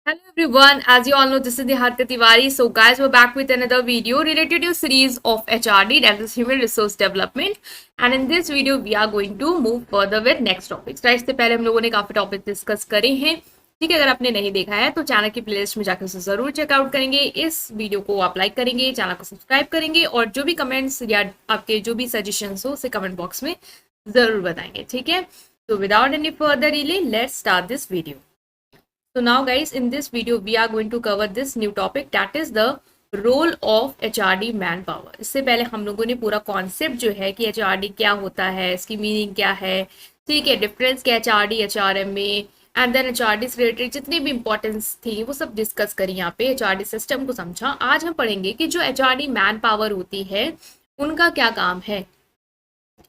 Hello everyone, as you all know, this is Niharika Tiwari. So guys, we're back with another video related to a series of HRD, that is Human Resource Development. And in this video, we are going to move further with next topics. Right? इससे पहले हम लोगों ने काफी topic discuss करे हैं. ठीक है, अगर आपने नहीं देखा है तो चैनल की प्लेलिस्ट में जाकर उसे जरूर चेकआउट करेंगे. इस वीडियो को आप लाइक करेंगे, चैनल को सब्सक्राइब करेंगे और जो भी कमेंट्स या आपके जो भी सजेशंस हो उसे कमेंट बॉक्स में जरूर बताएंगे. ठीक है, तो without any further delay let's start this video. So now guys, in this video we are going to cover this new topic, that is the role of HRD manpower. इससे पहले हम लोगों ने पूरा कॉन्सेप्ट जो है कि HRD क्या होता है, इसकी मीनिंग क्या है, ठीक है, डिफरेंस क्या HRD HRM में, एंड देन HRD से रिलेटेड जितनी भी इंपॉर्टेंस थी वो सब डिस्कस करी यहाँ पे, HRD सिस्टम को समझा. आज हम पढ़ेंगे कि जो HRD मैन पावर होती है उनका क्या काम है.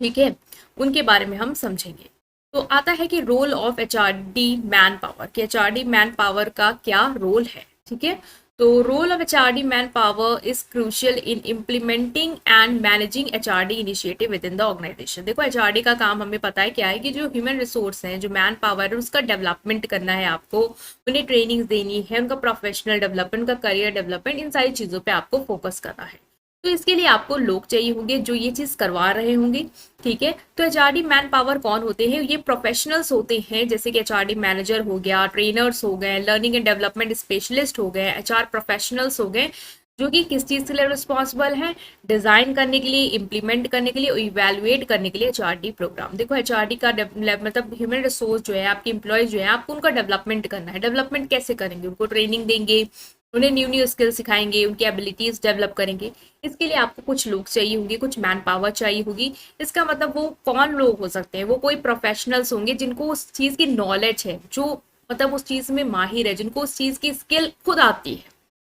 ठीक है, उनके बारे में हम समझेंगे. तो आता है कि role of HRD man power, कि HRD मैन पावर का क्या रोल है. ठीक है, तो role of HRD man power is crucial in implementing and managing HRD initiative within the organization. देखो HRD का काम हमें पता है क्या है, कि जो ह्यूमन रिसोर्स हैं, जो मैन पावर है, उसका डेवलपमेंट करना है आपको, उन्हें ट्रेनिंग देनी है, उनका प्रोफेशनल डेवलपमेंट, उनका करियर डेवलपमेंट, इन सारी चीज़ों पर आपको फोकस करना है. तो इसके लिए आपको लोग चाहिए होंगे जो ये चीज़ करवा रहे होंगे. ठीक है, तो HRD मैन पावर कौन होते हैं? ये प्रोफेशनल्स होते हैं, जैसे कि HRD मैनेजर हो गया, ट्रेनर्स हो गए, लर्निंग एंड डेवलपमेंट स्पेशलिस्ट हो गए, HR प्रोफेशनल्स हो गए, जो कि किस चीज़ के लिए रिस्पॉन्सिबल है? डिज़ाइन करने के लिए, इम्प्लीमेंट करने के लिए, इवेल्युएट करने के लिए HRD प्रोग्राम. देखो HRD का मतलब ह्यूमन रिसोर्स जो है, आपके एम्प्लॉयज जो है, आपको उनका डेवलपमेंट करना है. डेवलपमेंट कैसे करेंगे? उनको ट्रेनिंग देंगे, उन्हें न्यू न्यू स्किल सिखाएंगे, उनकी एबिलिटीज डेवलप करेंगे. इसके लिए आपको कुछ लोग चाहिए होंगे, कुछ मैन पावर चाहिए होगी. इसका मतलब वो कौन लोग हो सकते हैं? वो कोई प्रोफेशनल्स होंगे जिनको उस चीज़ की नॉलेज है, जो मतलब उस चीज़ में माहिर है, जिनको उस चीज़ की स्किल खुद आती है.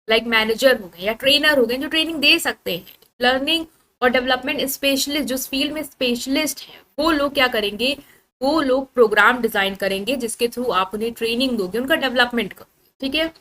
लाइक मैनेजर हो गए या ट्रेनर हो गए, जो ट्रेनिंग दे सकते हैं. लर्निंग और डेवलपमेंट स्पेशलिस्ट, जो फील्ड में स्पेशलिस्ट हैं, वो लोग क्या करेंगे? वो लोग प्रोग्राम डिजाइन करेंगे जिसके थ्रू आप उन्हें ट्रेनिंग दोगे, उनका डेवलपमेंट करोगे. ठीक है,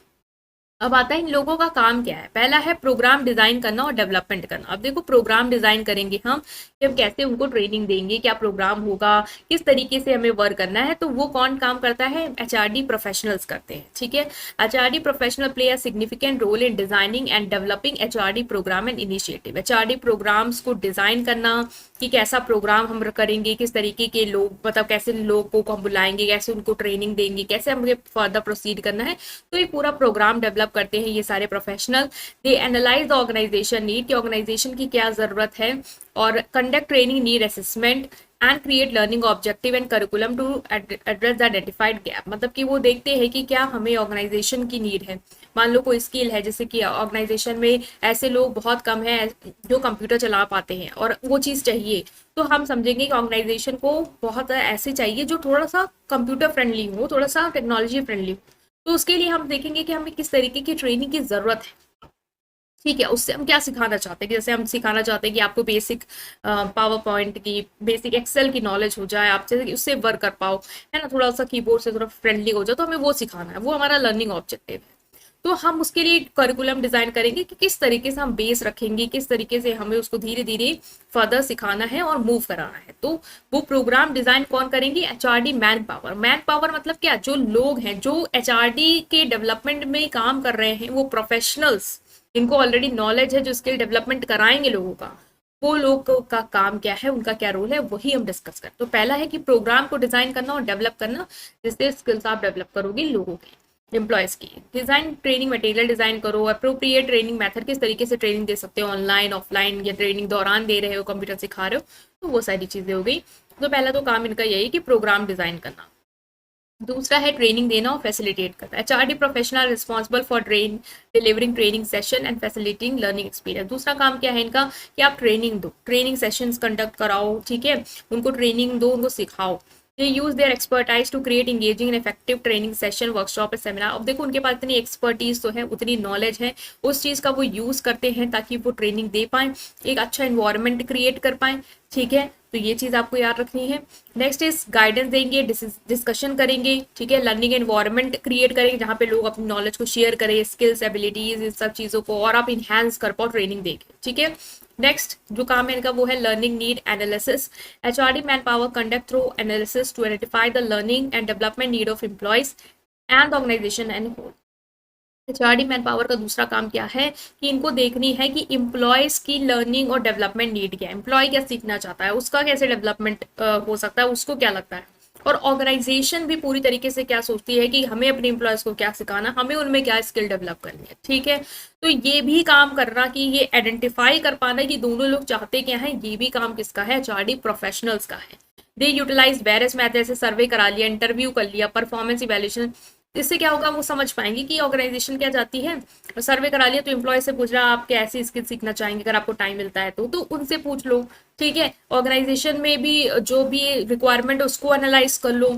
अब आता है इन लोगों का काम क्या है. पहला है प्रोग्राम डिजाइन करना और डेवलपमेंट करना. अब देखो प्रोग्राम डिजाइन करेंगे हम, कि हम कैसे उनको ट्रेनिंग देंगे, क्या प्रोग्राम होगा, किस तरीके से हमें वर्क करना है, तो वो कौन काम करता है? HRD प्रोफेशनल्स करते हैं. ठीक है, HRD professional play a significant role in designing and developing HRD program and initiative. HRD programs को डिजाइन करना, कि कैसा प्रोग्राम हम करेंगे, किस तरीके के लोग, मतलब कैसे लोगों को हम बुलाएंगे, कैसे उनको ट्रेनिंग देंगे, कैसे हमें फर्दर प्रोसीड करना है. तो ये पूरा प्रोग्राम डेवलप करते हैं ये सारे professional. They analyze the organization need, कि ऑर्गेनाइजेशन की क्या जरूरत है, और conduct training need assessment and create learning objective and curriculum to address the identified gap. मतलब कि वो देखते हैं कि क्या हमें ऑर्गेनाइजेशन की नीड है. मान लो कोई स्किल है, जैसे कि ऑर्गेनाइजेशन में ऐसे लोग बहुत कम हैं जो कंप्यूटर चला पाते हैं और वो चीज़ चाहिए, तो हम समझेंगे कि ऑर्गेनाइजेशन को बहुत ऐसे चाहिए जो थोड़ा सा कंप्यूटर फ्रेंडली हो, थोड़ा सा टेक्नोलॉजी फ्रेंडली हो. तो उसके लिए हम देखेंगे कि हमें किस तरीके की ट्रेनिंग की ज़रूरत है. ठीक है, उससे हम क्या सिखाना चाहते हैं, कि जैसे हम सिखाना चाहते हैं कि आपको बेसिक पावर पॉइंट की, बेसिक एक्सेल की नॉलेज हो जाए, आप जैसे कि उससे वर्क कर पाओ, है ना, थोड़ा सा कीबोर्ड से थोड़ा फ्रेंडली हो जाए, तो हमें वो सिखाना है, वो हमारा लर्निंग ऑब्जेक्टिव है. तो हम उसके लिए करिकुलम डिजाइन करेंगे कि किस तरीके से हम बेस रखेंगे, किस तरीके से हमें उसको धीरे धीरे फर्दर सिखाना है और मूव कराना है. तो वो प्रोग्राम डिजाइन कौन करेंगे? HRD man power. Man power मतलब क्या? जो लोग हैं जो HRD के डेवलपमेंट में काम कर रहे हैं, वो प्रोफेशनल्स, इनको ऑलरेडी नॉलेज है, जो स्किल डेवलपमेंट कराएंगे लोगों का, वो लोग का काम क्या है, उनका क्या रोल है, वही हम डिस्कस करें. तो पहला है कि प्रोग्राम को डिजाइन करना और डेवलप करना, जिससे स्किल्स आप डेवलप करोगे लोगों की, एम्प्लॉयज की. डिजाइन ट्रेनिंग मटेरियल डिजाइन करो, अप्रोप्रिएट ट्रेनिंग मेथड, किस तरीके से ट्रेनिंग दे सकते हो, ऑनलाइन ऑफलाइन, या ट्रेनिंग दौरान दे रहे हो, कंप्यूटर सिखा रहे हो, तो वो सारी चीजें हो गई. तो पहला तो काम इनका यही कि प्रोग्राम डिजाइन करना. दूसरा है ट्रेनिंग देना और फैसिलिटेट करना. HRD professional responsible for delivering training session and facilitating learning experience. दूसरा काम क्या है इनका? कि आप ट्रेनिंग दो, ट्रेनिंग सेशंस कंडक्ट कराओ. ठीक है, उनको ट्रेनिंग दो, उनको सिखाओ. They use their expertise to create engaging and effective training session, workshop, seminar. अब देखो उनके पास इतनी एक्सपर्टीज तो है, उतनी नॉलेज है, उस चीज़ का वो यूज करते हैं ताकि वो ट्रेनिंग दे पाए, एक अच्छा इन्वायरमेंट क्रिएट कर पाए. ठीक है, तो ये चीज़ आपको याद रखनी है. नेक्स्ट इज गाइडेंस देंगे, डिस्कशन करेंगे. ठीक है, लर्निंग एनवायरनमेंट क्रिएट करेंगे जहाँ पे लोग अपनी नॉलेज को शेयर करें, स्किल्स, एबिलिटीज, इन सब चीज़ों को, और आप इन्हांस कर पाओ ट्रेनिंग देके. ठीक है, नेक्स्ट जो काम है इनका वो है learning need analysis. HRD man power conduct through analysis to identify the learning and development need of employees and organization and whole. HRD man power का दूसरा काम क्या है कि इनको देखनी है कि इम्प्लॉयज की लर्निंग और डेवलपमेंट नीड क्या है, एम्प्लॉय क्या सीखना चाहता है, उसका कैसे डेवलपमेंट हो सकता है, उसको क्या लगता है, और ऑर्गेनाइजेशन भी पूरी तरीके से क्या सोचती है कि हमें अपने एम्प्लॉयज को क्या सिखाना, हमें उनमें क्या स्किल डेवलप करनी है। ठीक है, तो ये भी काम करना कि ये आइडेंटिफाई कर पाना कि दोनों लोग चाहते क्या है, ये भी काम किसका है, एचआरडी प्रोफेशनल्स का है। दे यूटिलाइज वेरियस मैथड, जैसे सर्वे करा लिया, इंटरव्यू कर लिया, परफॉर्मेंस इवेल्यूशन। इससे क्या होगा, वो समझ पाएंगे कि ऑर्गेनाइजेशन क्या चाहती है। सर्वे करा लिया तो एम्प्लॉय से पूछ रहा आप कैसी स्किल सीखना चाहेंगे, अगर आपको टाइम मिलता है तो उनसे पूछ लो। ठीक है, ऑर्गेनाइजेशन में भी जो भी रिक्वायरमेंट है उसको एनालाइज कर लो,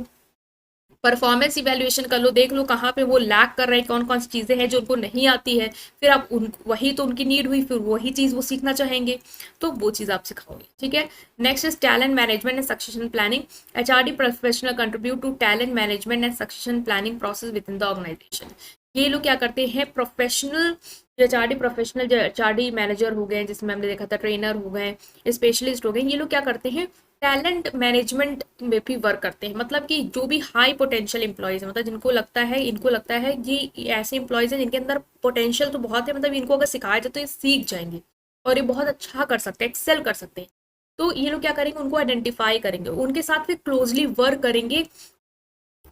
परफॉर्मेंस इवेल्युएशन कर लो, देख लो कहाँ पे वो लैक कर रहे हैं, कौन कौन सी चीजें हैं जो उनको नहीं आती है, फिर आप उन वही तो उनकी नीड हुई, फिर वही चीज वो सीखना चाहेंगे, तो वो चीज आप सिखाओगे। ठीक है, next is talent management and succession planning. HRD professional contribute to talent management and succession planning process within the organization. ये लोग क्या करते हैं, प्रोफेशनल जो एचआरडी प्रोफेशनल जो एचआरडी मैनेजर हो गए, जिसमें हमने देखा था ट्रेनर हो गए, स्पेशलिस्ट हो गए, ये लोग क्या करते हैं, टैलेंट मैनेजमेंट में भी वर्क करते हैं। मतलब कि जो भी हाई पोटेंशियल एम्प्लॉयज है, मतलब जिनको लगता है, इनको लगता है ये ऐसे एम्प्लॉयज हैं जिनके अंदर पोटेंशियल तो बहुत है, मतलब इनको अगर सिखाया जाए तो ये सीख जाएंगे और ये बहुत अच्छा कर सकते हैं, एक्सेल कर सकते हैं। तो ये लोग क्या करेंगे, उनको आइडेंटिफाई करेंगे, उनके साथ फिर क्लोजली वर्क करेंगे।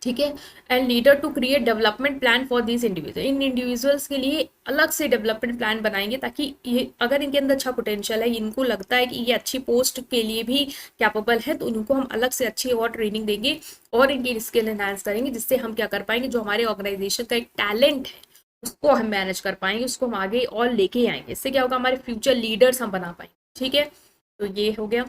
ठीक है, and leader to create development plan for this individual, इन इंडिविजुअल्स के लिए अलग से डेवलपमेंट प्लान बनाएंगे, ताकि ये अगर इनके अंदर अच्छा पोटेंशियल है, इनको लगता है कि ये अच्छी पोस्ट के लिए भी कैपेबल है, तो उनको हम अलग से अच्छी और ट्रेनिंग देंगे और इनकी स्किल एनहांस करेंगे, जिससे हम क्या कर पाएंगे, जो हमारे ऑर्गेनाइजेशन का एक टैलेंट है उसको हम मैनेज कर पाएंगे, उसको हम आगे और लेके आएंगे। इससे क्या होगा, हमारे फ्यूचर लीडर्स हम बना पाएंगे। ठीक है, तो ये हो गया।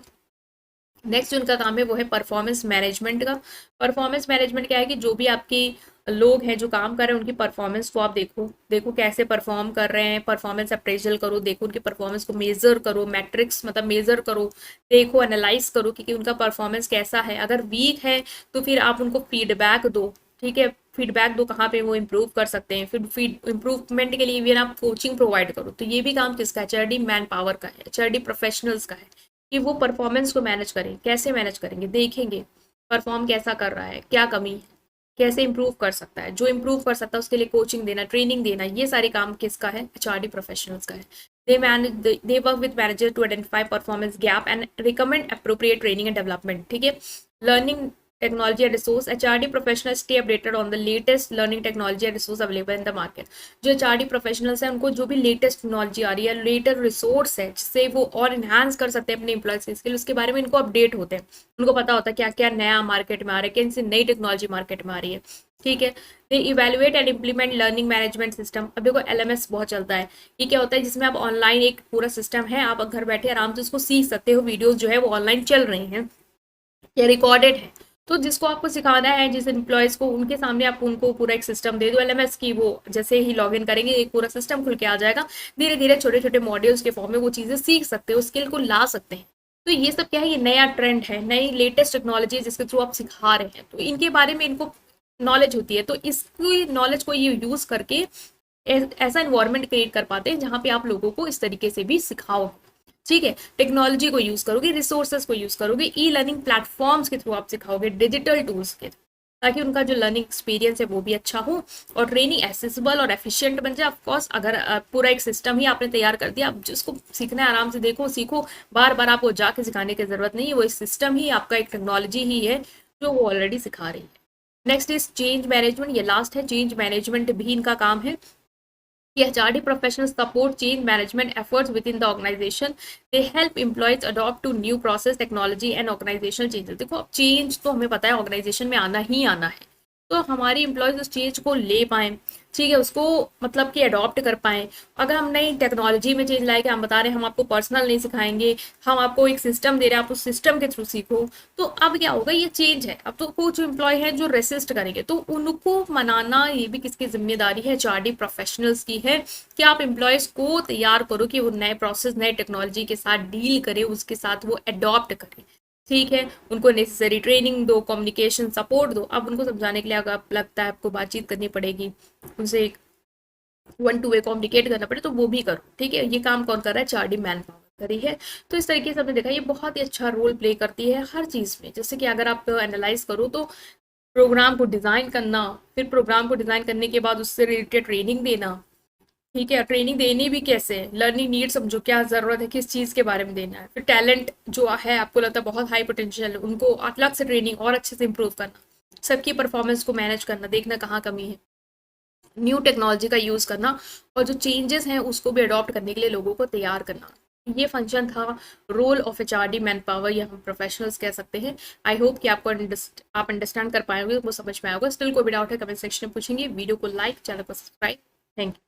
नेक्स्ट उनका काम है वो है परफॉर्मेंस मैनेजमेंट का। परफॉर्मेंस मैनेजमेंट क्या है कि जो भी आपके लोग हैं जो काम कर रहे हैं उनकी परफॉर्मेंस को आप देखो, देखो कैसे परफॉर्म कर रहे हैं, परफॉर्मेंस अप्रेजल करो, देखो उनकी परफॉर्मेंस को मेजर करो, मैट्रिक्स मतलब मेजर करो, देखो एनालाइज करो कि उनका परफॉर्मेंस कैसा है। अगर वीक है तो फिर आप उनको फीडबैक दो। ठीक है, फीडबैक दो कहाँ पे वो इम्प्रूव कर सकते हैं, फिर फीड इम्प्रूवमेंट के लिए भी आप कोचिंग प्रोवाइड करो। तो ये भी काम किसका है, एचआरडी मैन पावर का है, एचआरडी प्रोफेशनल्स का है कि वो परफॉर्मेंस को मैनेज करें। कैसे मैनेज करेंगे, देखेंगे परफॉर्म कैसा कर रहा है, क्या कमी है, कैसे इंप्रूव कर सकता है, जो इंप्रूव कर सकता है उसके लिए कोचिंग देना, ट्रेनिंग देना, ये सारे काम किसका है, एचआरडी प्रोफेशनल्स का है। They work with manager to identify performance gap and recommend appropriate training and development. ठीक है, learning technology and resource, HRD professional stay updated on the latest learning technology and resource available in the market. जो HRD professionals हैं उनको जो भी latest technology आ रही है, latest resource है जिससे वो और इन्हांस कर सकते हैं अपने एम्प्लॉयज के स्किल, उसके बारे में इनको अपडेट होते हैं, उनको पता होता है क्या क्या नया मार्केट में आ रहा है, कौन सी नई टेक्नोलॉजी मार्केट में आ रही है। ठीक है, they evaluate and implement learning management system. अब देखो एलएमएस बहुत चलता है, ये क्या होता है, जिसमें आप ऑनलाइन एक पूरा सिस्टम है, आप घर बैठे आराम से उसको सीख सकते हो, वीडियोस जो है वो ऑनलाइन चल रही हैं या रिकॉर्डेड है। तो जिसको आपको सिखाना है, जिस एम्प्लॉयज को, उनके सामने आप उनको पूरा एक सिस्टम दे दो एलएमएस की, वो जैसे ही लॉगिन करेंगे एक पूरा सिस्टम खुल के आ जाएगा, धीरे धीरे छोटे छोटे मॉड्यूल्स के फॉर्म में वो चीजें सीख सकते हो, स्किल को ला सकते हैं। तो ये सब क्या है, ये नया ट्रेंड है, नई लेटेस्ट टेक्नोलॉजी है जिसके थ्रू आप सिखा रहे हैं, तो इनके बारे में इनको नॉलेज होती है, तो इसकी नॉलेज को ये यूज करके ऐसा इन्वायरमेंट क्रिएट कर पाते हैं जहाँ पे आप लोगों को इस तरीके से भी सिखाओ। ठीक है, टेक्नोलॉजी को यूज करोगे, रिसोर्सेज को यूज करोगे, ई लर्निंग प्लेटफॉर्म्स के थ्रू आप सिखाओगे, डिजिटल टूल्स के थ्रू, ताकि उनका जो लर्निंग एक्सपीरियंस है वो भी अच्छा हो और ट्रेनिंग एक्सेसिबल और एफिशिएंट बन जाए। ऑफकोर्स अगर पूरा एक सिस्टम ही आपने तैयार कर दिया, आप जिसको सीखना है आराम से देखो सीखो, बार बार आपको जाके सिखाने की जरूरत नहीं है, वो सिस्टम ही आपका एक टेक्नोलॉजी ही है जो वो ऑलरेडी सिखा रही है। नेक्स्ट इज चेंज मैनेजमेंट, ये लास्ट है, चेंज मैनेजमेंट भी इनका काम है। HRD professionals support change management efforts within the organization. They help employees adopt to new process, technology and organizational changes. देखो अब चेंज तो हमें पता है ऑर्गेनाइजेशन में आना ही आना है, तो हमारी एम्प्लॉयज उस चेंज को ले पाए, ठीक है, उसको मतलब कि अडॉप्ट कर पाए। अगर हम नई टेक्नोलॉजी में चेंज लाए कि हम बता रहे हैं हम आपको पर्सनल नहीं सिखाएंगे, हम आपको एक सिस्टम दे रहे हैं, आप उस सिस्टम के थ्रू सीखो, तो अब क्या होगा, ये चेंज है। अब तो कुछ एम्प्लॉय है जो रेसिस्ट करेंगे, तो उनको मनाना ये भी किसकी जिम्मेदारी है, एचआरडी प्रोफेशनल्स की है कि आप एम्प्लॉयज को तैयार करो कि वो नए प्रोसेस, नए टेक्नोलॉजी के साथ डील करे, उसके साथ वो अडॉप्ट करे। ठीक है, उनको नेसेसरी ट्रेनिंग दो, कम्युनिकेशन सपोर्ट दो। अब उनको समझाने के लिए अगर लगता है आपको बातचीत करनी पड़ेगी, उनसे एक 1 to 1 कम्युनिकेट करना पड़े, तो वो भी करो। ठीक है, ये काम कौन कर रहा है, एचआरडी मैन पावर करी है। तो इस तरीके से हमने देखा ये बहुत ही अच्छा रोल प्ले करती है हर चीज़ में। जैसे कि अगर आप एनालाइज करो तो प्रोग्राम को डिज़ाइन करना, फिर प्रोग्राम को डिज़ाइन करने के बाद उससे रिलेटेड ट्रेनिंग देना। ठीक है, ट्रेनिंग देनी भी कैसे, लर्निंग नीड समझो, क्या ज़रूरत है, किस चीज़ के बारे में देना है। फिर टैलेंट जो है आपको लगता है बहुत हाई पोटेंशियल है, उनको अलग से ट्रेनिंग और अच्छे से इंप्रूव करना, सबकी परफॉर्मेंस को मैनेज करना, देखना कहाँ कमी है, न्यू टेक्नोलॉजी का यूज़ करना, और जो चेंजेस हैं उसको भी अडॉप्ट करने के लिए लोगों को तैयार करना। ये फंक्शन था role of HRD man power, या हम प्रोफेशनल्स कह सकते हैं। आई होप कि आपको आप अंडरस्टैंड कर पाएंगे, वो समझ में आएगा। स्टिल कोई भी डाउट है कमेंट सेक्शन में पूछेंगे। वीडियो को लाइक, चैनल को सब्सक्राइब। Thank you.